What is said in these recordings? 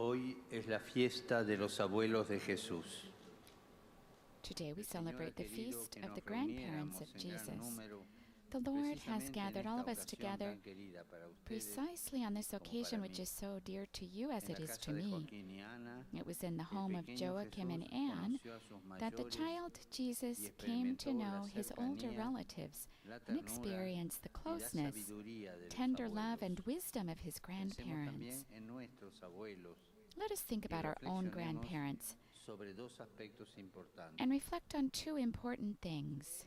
Hoy es la fiesta de los abuelos de Jesús. Today we celebrate the feast of the grandparents of Jesus. The Lord has gathered all of us together precisely on this occasion which is so dear to you as it is to me. It was in the home of Joachim and Anne that the child Jesus came to know his older relatives and experience the closeness, tender love, and wisdom of his grandparents. Let us think about our own grandparents and reflect on two important things.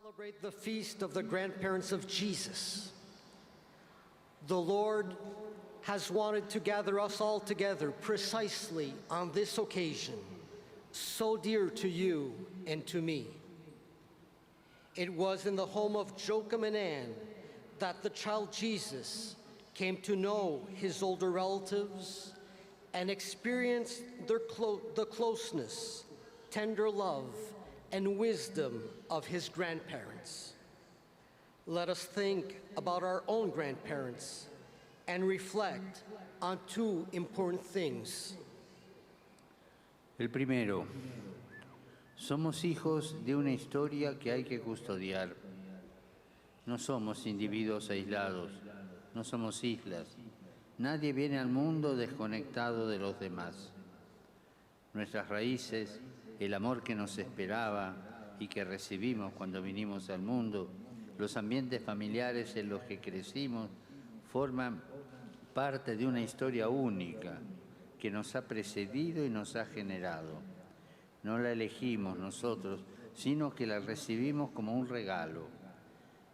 Celebrate the feast of the grandparents of Jesus. The Lord has wanted to gather us all together precisely on this occasion, so dear to you and to me. It was in the home of Joachim and Anne that the child Jesus came to know his older relatives and experience the closeness, tender love, and wisdom of his grandparents. Let us think about our own grandparents and reflect on two important things. El primero, somos hijos de una historia que hay que custodiar. No somos individuos aislados, no somos islas. Nadie viene al mundo desconectado de los demás. Nuestras raíces, el amor que nos esperaba y que recibimos cuando vinimos al mundo, los ambientes familiares en los que crecimos, forman parte de una historia única que nos ha precedido y nos ha generado. No la elegimos nosotros, sino que la recibimos como un regalo.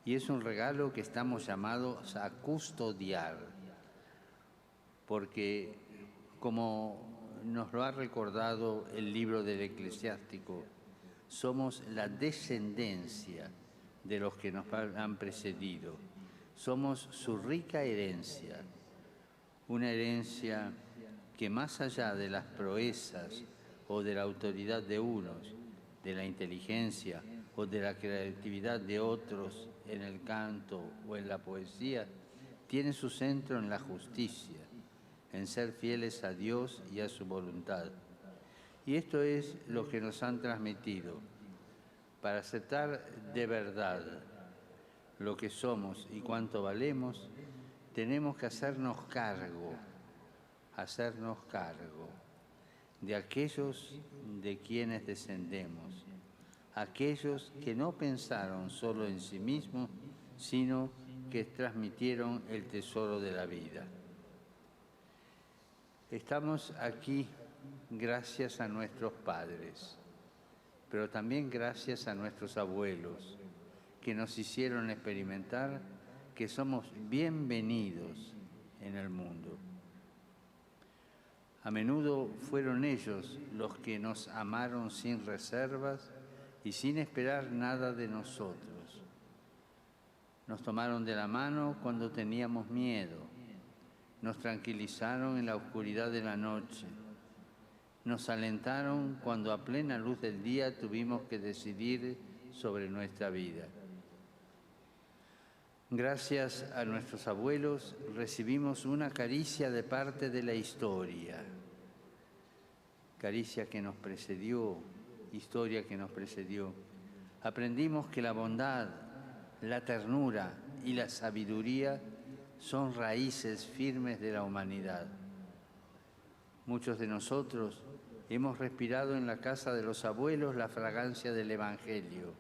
Y es un regalo que estamos llamados a custodiar, porque como nos lo ha recordado el libro del Eclesiástico, somos la descendencia de los que nos han precedido. Somos su rica herencia, una herencia que más allá de las proezas o de la autoridad de unos, de la inteligencia o de la creatividad de otros en el canto o en la poesía, tiene su centro en la justicia, en ser fieles a Dios y a su voluntad. Y esto es lo que nos han transmitido. Para aceptar de verdad lo que somos y cuánto valemos, tenemos que hacernos cargo de aquellos de quienes descendemos, aquellos que no pensaron solo en sí mismos, sino que transmitieron el tesoro de la vida. Estamos aquí gracias a nuestros padres, pero también gracias a nuestros abuelos, que nos hicieron experimentar que somos bienvenidos en el mundo. A menudo fueron ellos los que nos amaron sin reservas y sin esperar nada de nosotros. Nos tomaron de la mano cuando teníamos miedo. Nos tranquilizaron en la oscuridad de la noche. Nos alentaron cuando a plena luz del día tuvimos que decidir sobre nuestra vida. Gracias a nuestros abuelos recibimos una caricia de parte de la historia. Caricia que nos precedió, historia que nos precedió. Aprendimos que la bondad, la ternura y la sabiduría son raíces firmes de la humanidad. Muchos de nosotros hemos respirado en la casa de los abuelos la fragancia del Evangelio,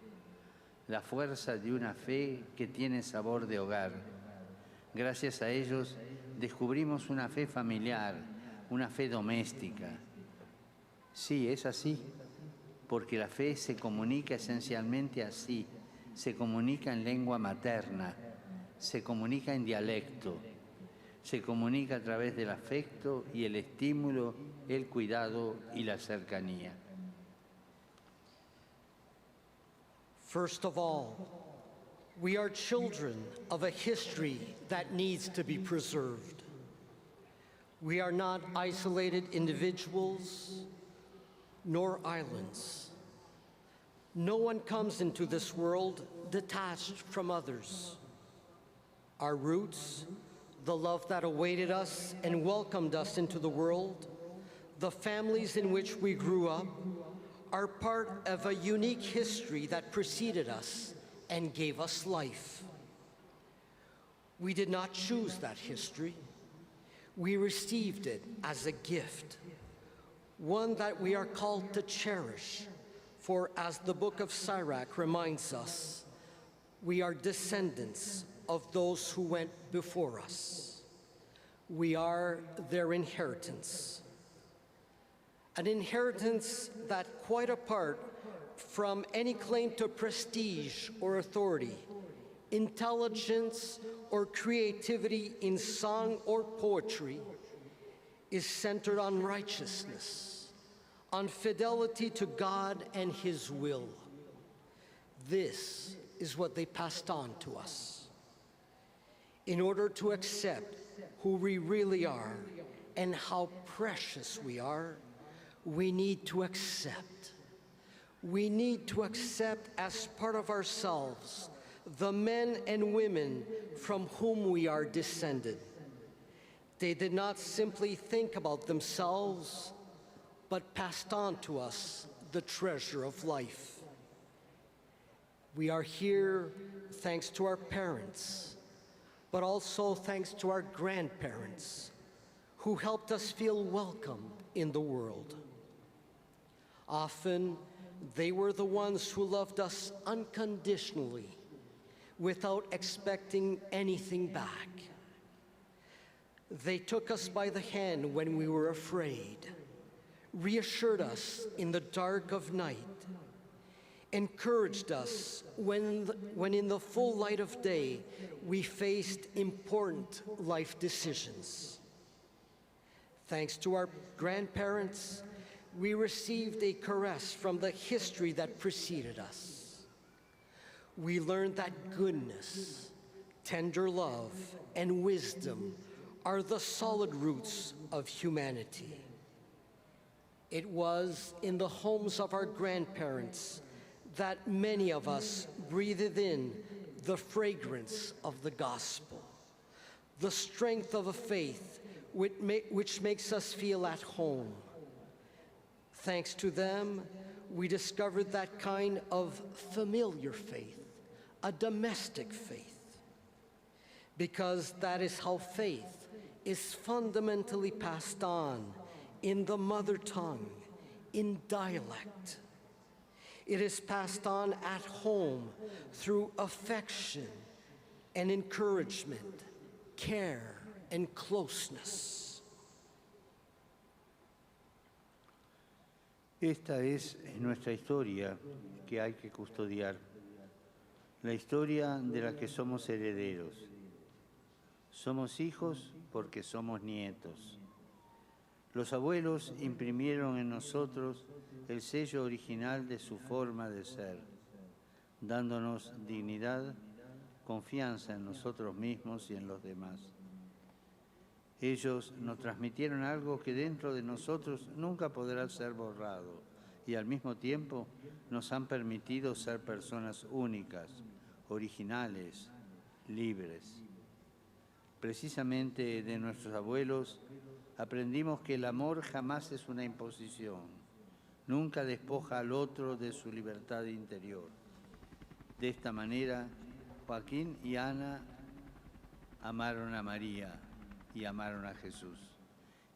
la fuerza de una fe que tiene sabor de hogar. Gracias a ellos descubrimos una fe familiar, una fe doméstica. Sí, es así, porque la fe se comunica esencialmente así, se comunica en lengua materna, se comunica en dialecto, se comunica a través del afecto y el estímulo, el cuidado y la cercanía. First of all, we are children of a history that needs to be preserved. We are not isolated individuals nor islands. No one comes into this world detached from others. Our roots, the love that awaited us and welcomed us into the world, the families in which we grew up, are part of a unique history that preceded us and gave us life. We did not choose that history. We received it as a gift, one that we are called to cherish. For as the book of Sirach reminds us, we are descendants of those who went before us. We are their inheritance. An inheritance that, quite apart from any claim to prestige or authority, intelligence or creativity in song or poetry, is centered on righteousness, on fidelity to God and His will. This is what they passed on to us. In order to accept who we really are and how precious we are, we need to accept. We need to accept as part of ourselves the men and women from whom we are descended. They did not simply think about themselves, but passed on to us the treasure of life. We are here thanks to our parents, but also thanks to our grandparents, who helped us feel welcome in the world. Often, they were the ones who loved us unconditionally, without expecting anything back. They took us by the hand when we were afraid, reassured us in the dark of night, encouraged us when in the full light of day we faced important life decisions. Thanks to our grandparents, we received a caress from the history that preceded us. We learned that goodness, tender love, and wisdom are the solid roots of humanity. It was in the homes of our grandparents that many of us breathed in the fragrance of the gospel, the strength of a faith which makes us feel at home. Thanks to them, we discovered that kind of familiar faith, a domestic faith, because that is how faith is fundamentally passed on in the mother tongue, in dialect. It is passed on at home through affection and encouragement, care and closeness. Esta es nuestra historia que hay que custodiar, la historia de la que somos herederos. Somos hijos porque somos nietos. Los abuelos imprimieron en nosotros el sello original de su forma de ser, dándonos dignidad, confianza en nosotros mismos y en los demás. Ellos nos transmitieron algo que dentro de nosotros nunca podrá ser borrado y al mismo tiempo nos han permitido ser personas únicas, originales, libres. Precisamente de nuestros abuelos aprendimos que el amor jamás es una imposición, nunca despoja al otro de su libertad interior. De esta manera, Joaquín y Ana amaron a María y amaron a Jesús.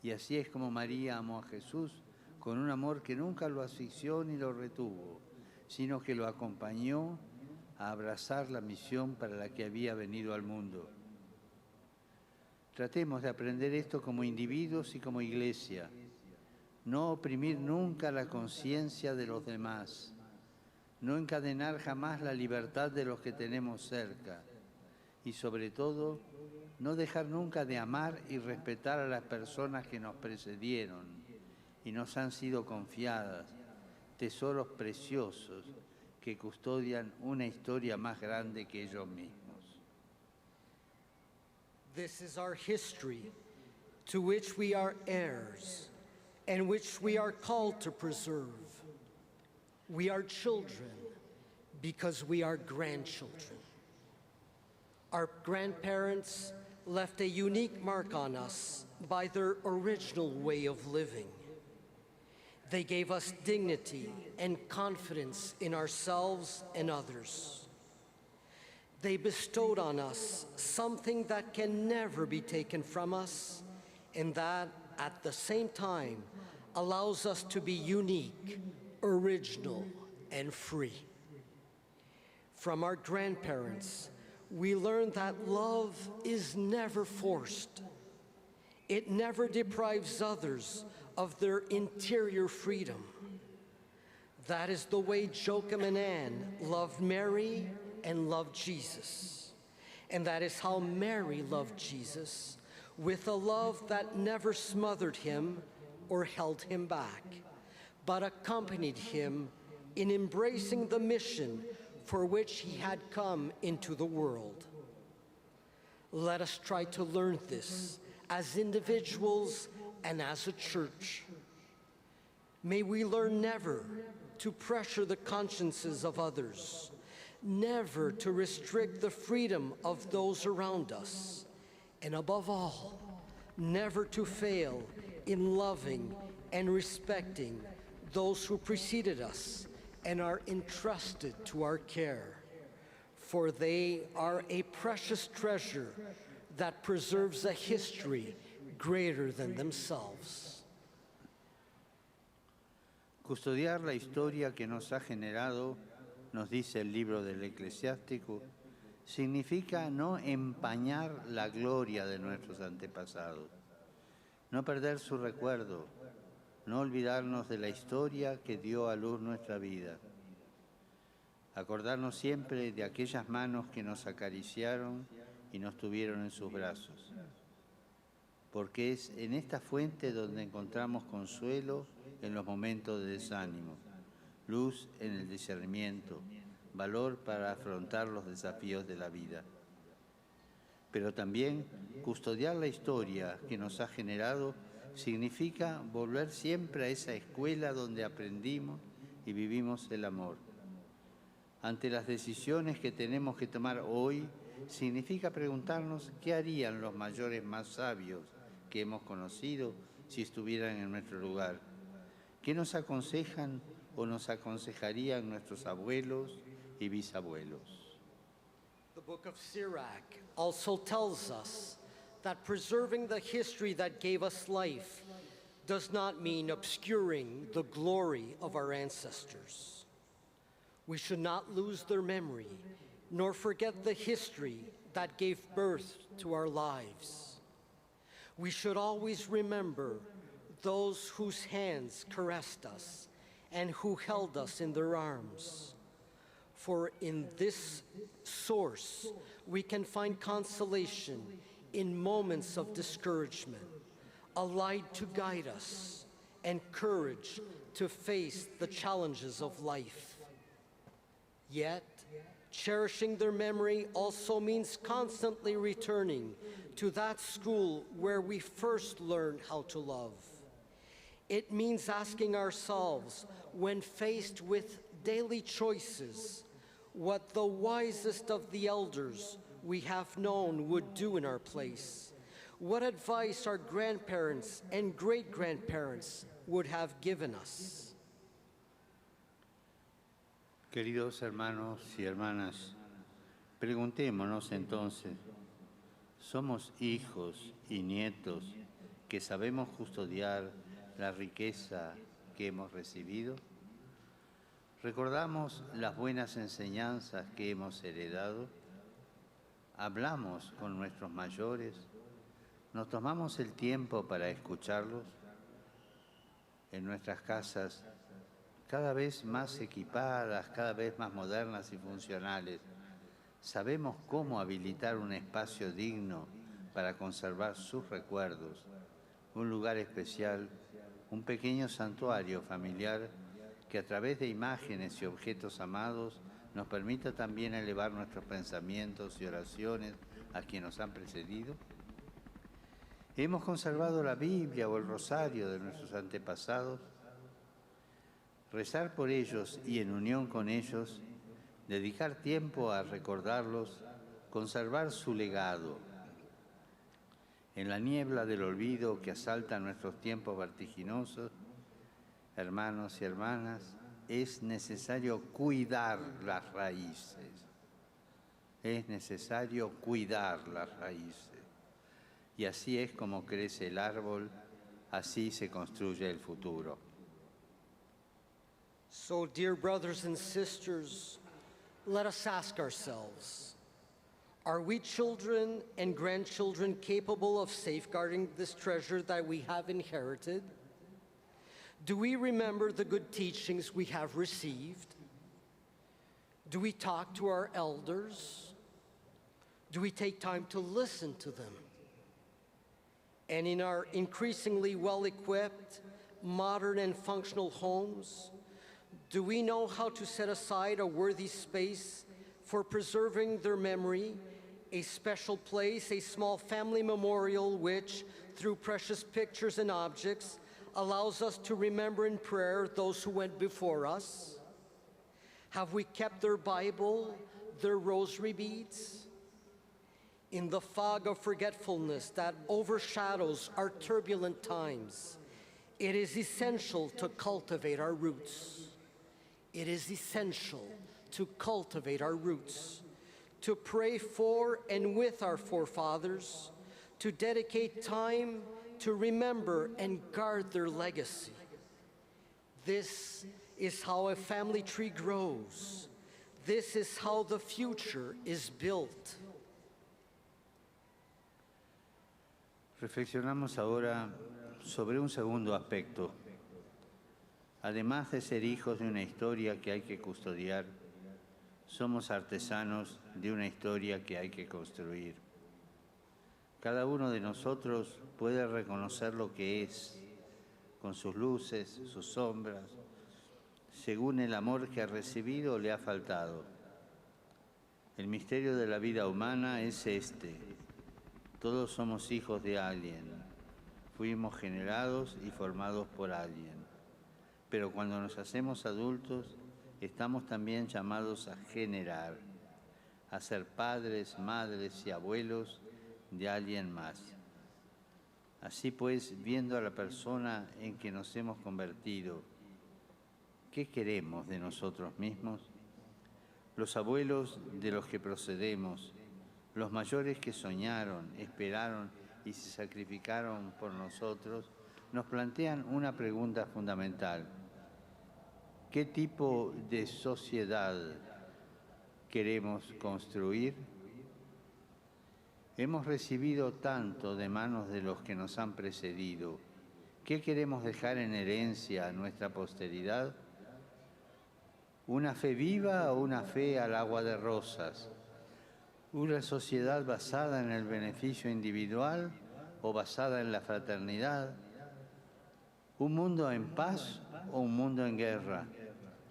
Y así es como María amó a Jesús con un amor que nunca lo asfixió ni lo retuvo, sino que lo acompañó a abrazar la misión para la que había venido al mundo. Tratemos de aprender esto como individuos y como iglesia. No oprimir nunca la conciencia de los demás. No encadenar jamás la libertad de los que tenemos cerca. Y sobre todo, no dejar nunca de amar y respetar a las personas que nos precedieron y nos han sido confiadas, tesoros preciosos que custodian una historia más grande que ellos mismos. This is our history, to which we are heirs, and which we are called to preserve. We are children because we are grandchildren. Our grandparents left a unique mark on us by their original way of living. They gave us dignity and confidence in ourselves and others. They bestowed on us something that can never be taken from us, and that, at the same time, allows us to be unique, original, and free. From our grandparents, we learned that love is never forced. It never deprives others of their interior freedom. That is the way Joachim and Anne loved Mary and loved Jesus. And that is how Mary loved Jesus, with a love that never smothered him or held him back, but accompanied him in embracing the mission for which he had come into the world. Let us try to learn this as individuals and as a church. May we learn never to pressure the consciences of others, never to restrict the freedom of those around us, and above all, never to fail in loving and respecting those who preceded us and are entrusted to our care, for they are a precious treasure that preserves a history greater than themselves. Custodiar la historia que nos ha generado, nos dice el libro del Eclesiástico, significa no empañar la gloria de nuestros antepasados, no perder su recuerdo, no olvidarnos de la historia que dio a luz nuestra vida, acordarnos siempre de aquellas manos que nos acariciaron y nos tuvieron en sus brazos, porque es en esta fuente donde encontramos consuelo en los momentos de desánimo, luz en el discernimiento, valor para afrontar los desafíos de la vida. Pero también custodiar la historia que nos ha generado significa volver siempre a esa escuela donde aprendimos y vivimos el amor. Ante las decisiones que tenemos que tomar hoy, significa preguntarnos qué harían los mayores más sabios que hemos conocido si estuvieran en nuestro lugar. ¿Qué nos aconsejan o nos aconsejarían nuestros abuelos y bisabuelos? The book of Sirach also tells us that preserving the history that gave us life does not mean obscuring the glory of our ancestors. We should not lose their memory, nor forget the history that gave birth to our lives. We should always remember those whose hands caressed us and who held us in their arms. For in this source, we can find consolation in moments of discouragement, a light to guide us, and courage to face the challenges of life. Yet, cherishing their memory also means constantly returning to that school where we first learned how to love. It means asking ourselves, when faced with daily choices, what the wisest of the elders we have known would do in our place, what advice our grandparents and great-grandparents would have given us. Queridos hermanos y hermanas, preguntémonos entonces, ¿somos hijos y nietos que sabemos custodiar la riqueza que hemos recibido? ¿Recordamos las buenas enseñanzas que hemos heredado? ¿Hablamos con nuestros mayores? ¿Nos tomamos el tiempo para escucharlos? En nuestras casas, cada vez más equipadas, cada vez más modernas y funcionales, ¿sabemos cómo habilitar un espacio digno para conservar sus recuerdos, un lugar especial, un pequeño santuario familiar que a través de imágenes y objetos amados nos permita también elevar nuestros pensamientos y oraciones a quienes nos han precedido? ¿Hemos conservado la Biblia o el rosario de nuestros antepasados? Rezar por ellos y en unión con ellos, dedicar tiempo a recordarlos, conservar su legado, En la niebla del olvido que asalta nuestros tiempos vertiginosos, hermanos y hermanas, es necesario cuidar las raíces. Es necesario cuidar las raíces. Y así es como crece el árbol, así se construye el futuro. So, dear brothers and sisters, let us ask ourselves, are we children and grandchildren capable of safeguarding this treasure that we have inherited? Do we remember the good teachings we have received? Do we talk to our elders? Do we take time to listen to them? And in our increasingly well-equipped, modern and functional homes, do we know how to set aside a worthy space for preserving their memory, a special place, a small family memorial which, through precious pictures and objects, allows us to remember in prayer those who went before us? Have we kept their Bible, their rosary beads? In the fog of forgetfulness that overshadows our turbulent times, it is essential to cultivate our roots. It is essential to cultivate our roots, to pray for and with our forefathers, to dedicate time to remember and guard their legacy. This is how a family tree grows. This is how the future is built. Reflexionamos ahora sobre un segundo aspecto. Además de ser hijos de una historia que hay que custodiar, somos artesanos de una historia que hay que construir. Cada uno de nosotros puede reconocer lo que es, con sus luces, sus sombras, según el amor que ha recibido o le ha faltado. El misterio de la vida humana es este. Todos somos hijos de alguien. Fuimos generados y formados por alguien. Pero cuando nos hacemos adultos, estamos también llamados a generar, a ser padres, madres y abuelos de alguien más. Así pues, viendo a la persona en que nos hemos convertido, ¿qué queremos de nosotros mismos? Los abuelos de los que procedemos, los mayores que soñaron, esperaron y se sacrificaron por nosotros, nos plantean una pregunta fundamental. ¿Qué tipo de sociedad queremos construir? Hemos recibido tanto de manos de los que nos han precedido. ¿Qué queremos dejar en herencia a nuestra posteridad? ¿Una fe viva o una fe al agua de rosas? ¿Una sociedad basada en el beneficio individual o basada en la fraternidad? ¿Un mundo en paz o un mundo en guerra?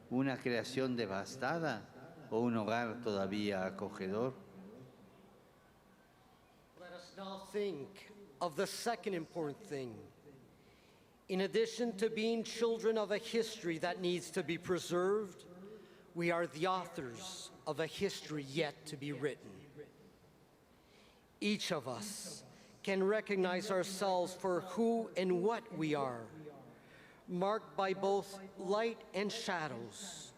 ¿Una creación devastada o un hogar todavía acogedor? Let us now think of the second important thing. In addition to being children of a history that needs to be preserved, we are the authors of a history yet to be written. Each of us can recognize ourselves for who and what we are, marked by both light and shadows,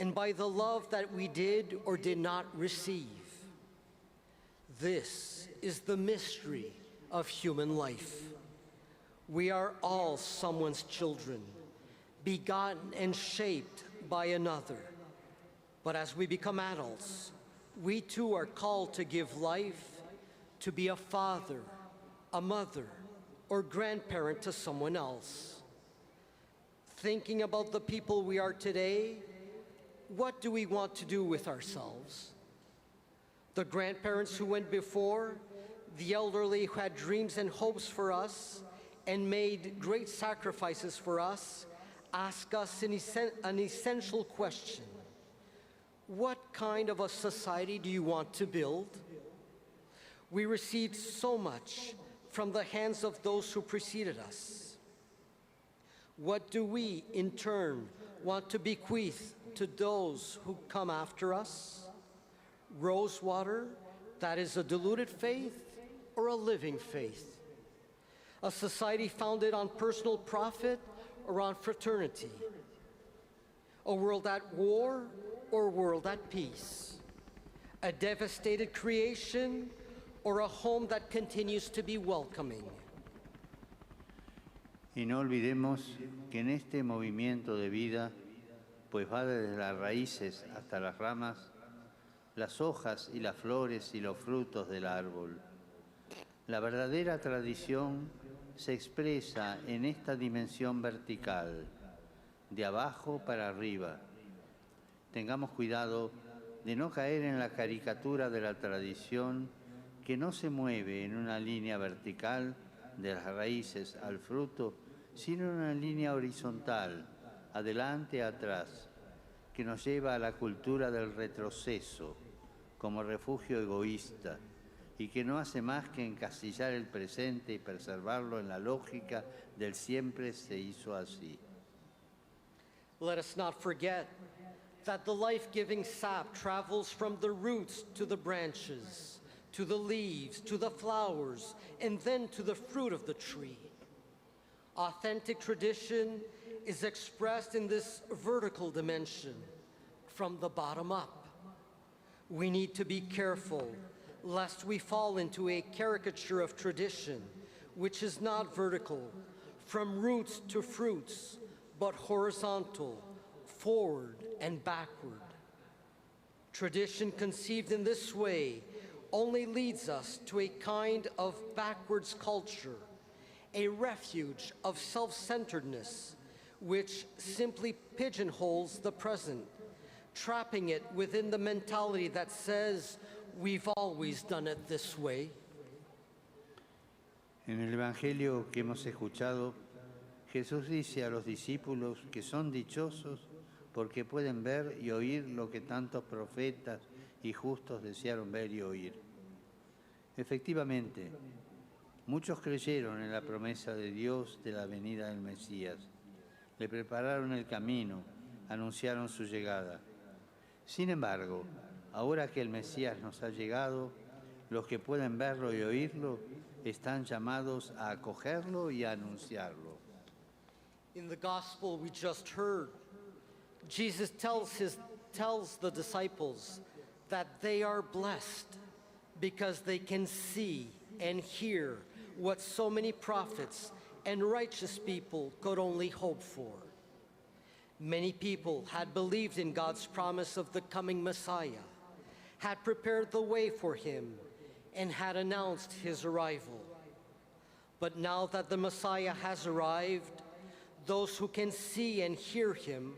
and by the love that we did or did not receive. This is the mystery of human life. We are all someone's children, begotten and shaped by another. But as we become adults, we too are called to give life, to be a father, a mother, or grandparent to someone else. Thinking about the people we are today, what do we want to do with ourselves? The grandparents who went before, the elderly who had dreams and hopes for us and made great sacrifices for us, ask us an essential question. What kind of a society do you want to build? We received so much from the hands of those who preceded us. What do we, in turn, want to bequeath to those who come after us? Rosewater, that is a diluted faith, or a living faith? a society founded on personal profit or on fraternity, a world at war or a world at peace, a devastated creation or a home that continues to be welcoming. Y no olvidemos que en este movimiento de vida, pues va desde las raíces hasta las ramas, las hojas y las flores y los frutos del árbol. La verdadera tradición se expresa en esta dimensión vertical, de abajo para arriba. Tengamos cuidado de no caer en la caricatura de la tradición que no se mueve en una línea vertical de las raíces al fruto, sino en una línea horizontal, adelante a atrás, que nos lleva a la cultura del retroceso como refugio egoísta y que no hace más que encasillar el presente y preservarlo en la lógica del siempre se hizo así. Let us not forget that the life-giving sap travels from the roots to the branches, to the leaves, to the flowers, and then to the fruit of the tree. Authentic tradition is expressed in this vertical dimension, from the bottom up. We need to be careful lest we fall into a caricature of tradition, which is not vertical, from roots to fruits, but horizontal, forward and backward. Tradition conceived in this way only leads us to a kind of backwards culture, a refuge of self-centeredness, which simply pigeonholes the present, trapping it within the mentality that says, we've always done it this way. En el Evangelio que hemos escuchado, Jesús dice a los discípulos que son dichosos porque pueden ver y oír lo que tantos profetas y justos desearon ver y oír. Efectivamente, muchos creyeron en la promesa de Dios de la venida del Mesías, le prepararon el camino, anunciaron su llegada. Sin embargo, ahora que el Mesías nos ha llegado, los que pueden verlo y oírlo están llamados a acogerlo y a anunciarlo. In the gospel we just heard, Jesus tells the disciples that they are blessed because they can see and hear what so many prophets and righteous people could only hope for. Many people had believed in God's promise of the coming Messiah, had prepared the way for him, and had announced his arrival. But now that the Messiah has arrived, those who can see and hear him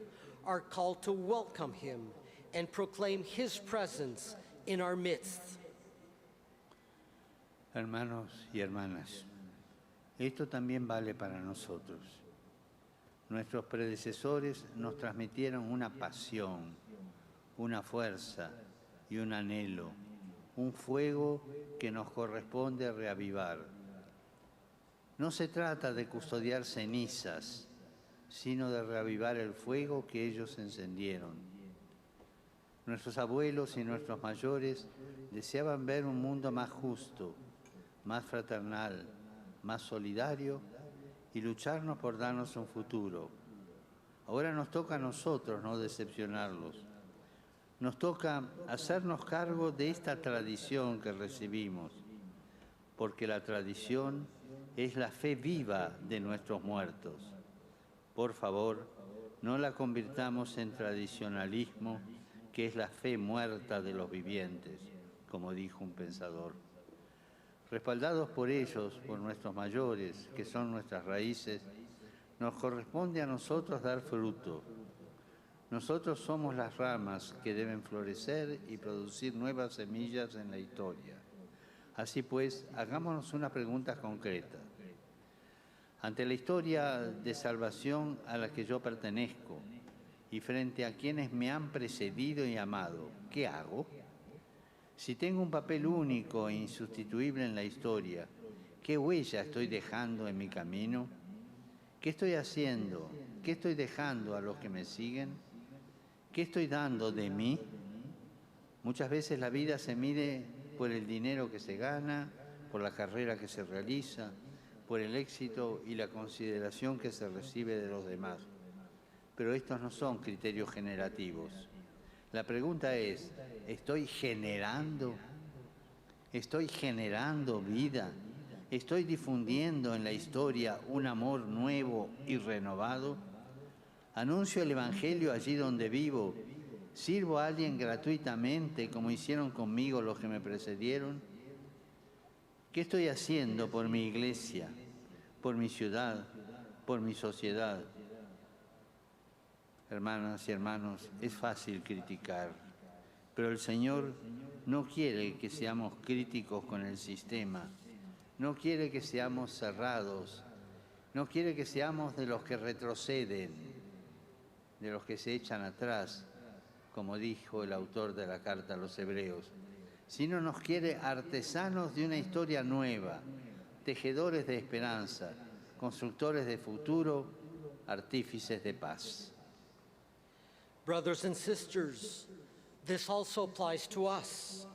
are called to welcome him and proclaim his presence in our midst. Hermanos y hermanas, esto también vale para nosotros. Nuestros predecesores nos transmitieron una pasión, una fuerza y un anhelo, un fuego que nos corresponde reavivar. No se trata de custodiar cenizas, sino de reavivar el fuego que ellos encendieron. Nuestros abuelos y nuestros mayores deseaban ver un mundo más justo, más fraternal, más solidario y lucharnos por darnos un futuro. Ahora nos toca a nosotros no decepcionarlos. Nos toca hacernos cargo de esta tradición que recibimos, porque la tradición es la fe viva de nuestros muertos. Por favor, no la convirtamos en tradicionalismo, que es la fe muerta de los vivientes, como dijo un pensador. Respaldados por ellos, por nuestros mayores, que son nuestras raíces, nos corresponde a nosotros dar fruto. Nosotros somos las ramas que deben florecer y producir nuevas semillas en la historia. Así pues, hagámonos una pregunta concreta. Ante la historia de salvación a la que yo pertenezco y frente a quienes me han precedido y amado, ¿qué hago? Si tengo un papel único e insustituible en la historia, ¿qué huella estoy dejando en mi camino? ¿Qué estoy haciendo? ¿Qué estoy dejando a los que me siguen? ¿Qué estoy dando de mí? Muchas veces la vida se mide por el dinero que se gana, por la carrera que se realiza, por el éxito y la consideración que se recibe de los demás. Pero estos no son criterios generativos. La pregunta es, ¿estoy generando? ¿Estoy generando vida? ¿Estoy difundiendo en la historia un amor nuevo y renovado? ¿Anuncio el Evangelio allí donde vivo? ¿Sirvo a alguien gratuitamente como hicieron conmigo los que me precedieron? ¿Qué estoy haciendo por mi iglesia, por mi ciudad, por mi sociedad? Hermanas y hermanos, es fácil criticar, pero el Señor no quiere que seamos críticos con el sistema, no quiere que seamos cerrados, no quiere que seamos de los que retroceden, de los que se echan atrás, como dijo el autor de la carta a los Hebreos, sino nos quiere artesanos de una historia nueva, tejedores de esperanza, constructores de futuro, artífices de paz. Brothers and sisters, this also applies to us.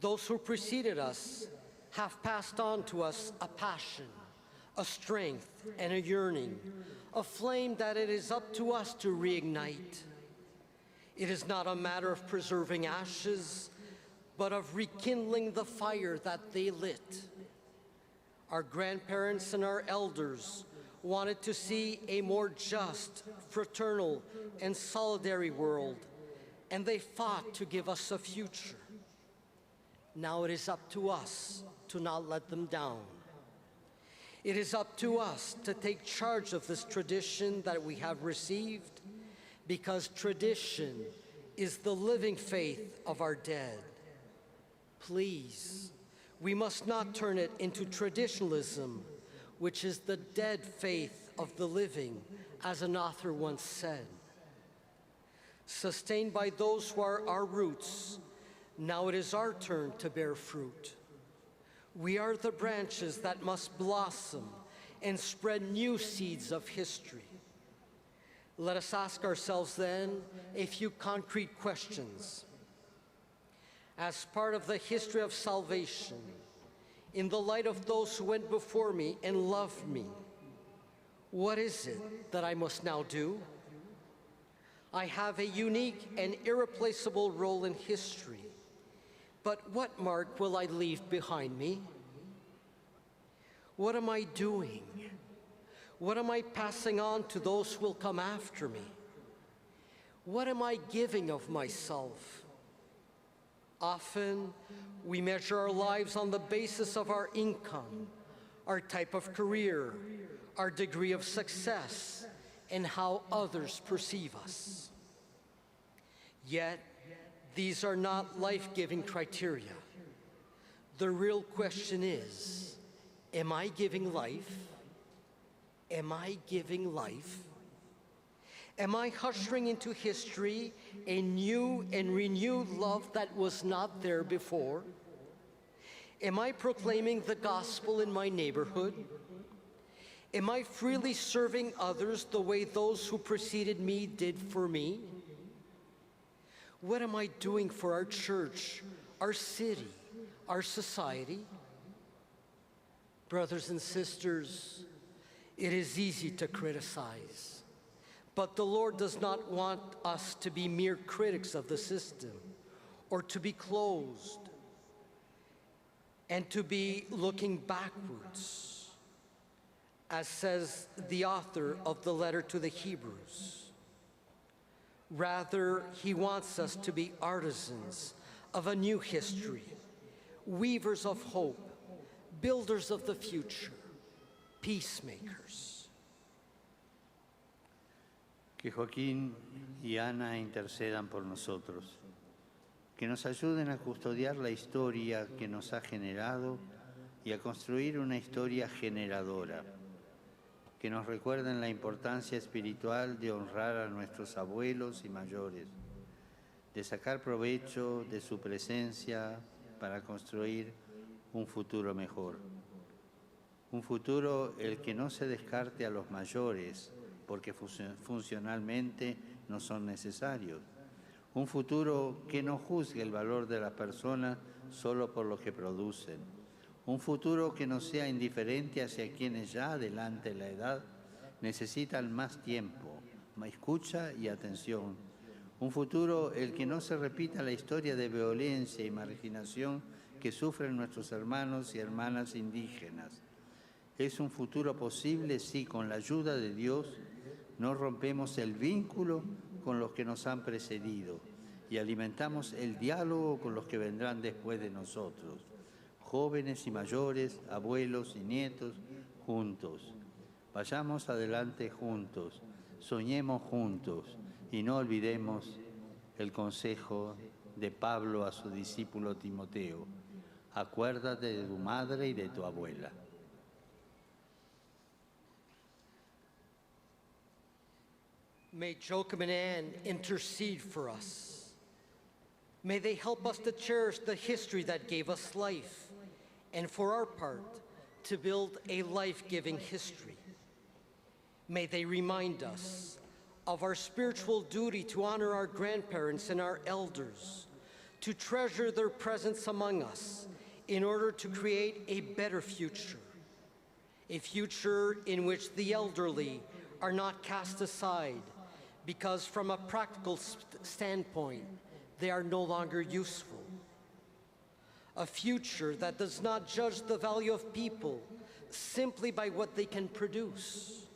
Those who preceded us have passed on to us a passion, a strength, and a yearning, a flame that it is up to us to reignite. It is not a matter of preserving ashes, but of rekindling the fire that they lit. Our grandparents and our elders wanted to see a more just, fraternal, and solidary world, and they fought to give us a future. Now it is up to us to not let them down. It is up to us to take charge of this tradition that we have received, because tradition is the living faith of our dead. Please, we must not turn it into traditionalism, which is the dead faith of the living, as an author once said. Sustained by those who are our roots, now it is our turn to bear fruit. We are the branches that must blossom and spread new seeds of history. Let us ask ourselves then a few concrete questions. As part of the history of salvation, in the light of those who went before me and loved me, what is it that I must now do? I have a unique and irreplaceable role in history, but what mark will I leave behind me? What am I doing? What am I passing on to those who will come after me? What am I giving of myself? Often, we measure our lives on the basis of our income, our type of career, our degree of success, and how others perceive us. Yet, these are not life-giving criteria. The real question is, am I giving life? Am I giving life? Am I ushering into history a new and renewed love that was not there before? Am I proclaiming the gospel in my neighborhood? Am I freely serving others the way those who preceded me did for me? What am I doing for our church, our city, our society? Brothers and sisters, it is easy to criticize. But the Lord does not want us to be mere critics of the system, or to be closed, and to be looking backwards, as says the author of the letter to the Hebrews. Rather, he wants us to be artisans of a new history, weavers of hope, builders of the future, peacemakers. Que Joaquín y Ana intercedan por nosotros, que nos ayuden a custodiar la historia que nos ha generado y a construir una historia generadora, que nos recuerden la importancia espiritual de honrar a nuestros abuelos y mayores, de sacar provecho de su presencia para construir un futuro mejor. Un futuro el que no se descarte a los mayores, porque funcionalmente no son necesarios. Un futuro que no juzgue el valor de las personas solo por lo que producen. Un futuro que no sea indiferente hacia quienes ya, adelante la edad, necesitan más tiempo, más escucha y atención. Un futuro el que no se repita la historia de violencia y marginación que sufren nuestros hermanos y hermanas indígenas. Es un futuro posible si con la ayuda de Dios no rompemos el vínculo con los que nos han precedido y alimentamos el diálogo con los que vendrán después de nosotros, jóvenes y mayores, abuelos y nietos, juntos. Vayamos adelante juntos, soñemos juntos y no olvidemos el consejo de Pablo a su discípulo Timoteo. Acuérdate de tu madre y de tu abuela. May Joachim and Anne intercede for us. May they help us to cherish the history that gave us life, and for our part, to build a life-giving history. May they remind us of our spiritual duty to honor our grandparents and our elders, to treasure their presence among us in order to create a better future, a future in which the elderly are not cast aside, because from a practical standpoint, they are no longer useful. A future that does not judge the value of people simply by what they can produce.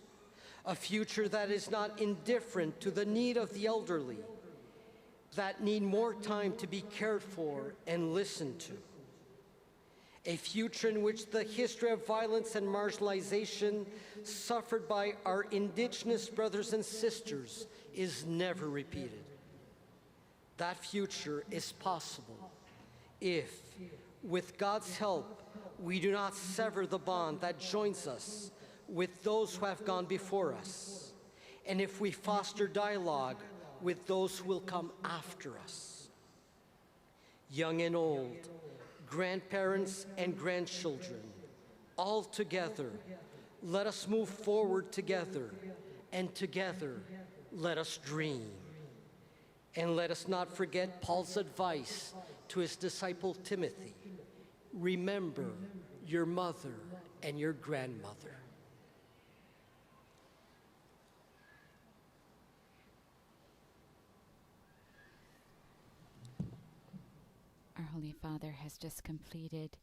A future that is not indifferent to the need of the elderly, that need more time to be cared for and listened to. A future in which the history of violence and marginalization suffered by our indigenous brothers and sisters is never repeated. That future is possible if, with God's help, we do not sever the bond that joins us with those who have gone before us, and if we foster dialogue with those who will come after us. Young and old, grandparents and grandchildren, all together, let us move forward together, and together, let us dream. And let us not forget Paul's advice to his disciple Timothy. Remember your mother and your grandmother. Our Holy Father has just completed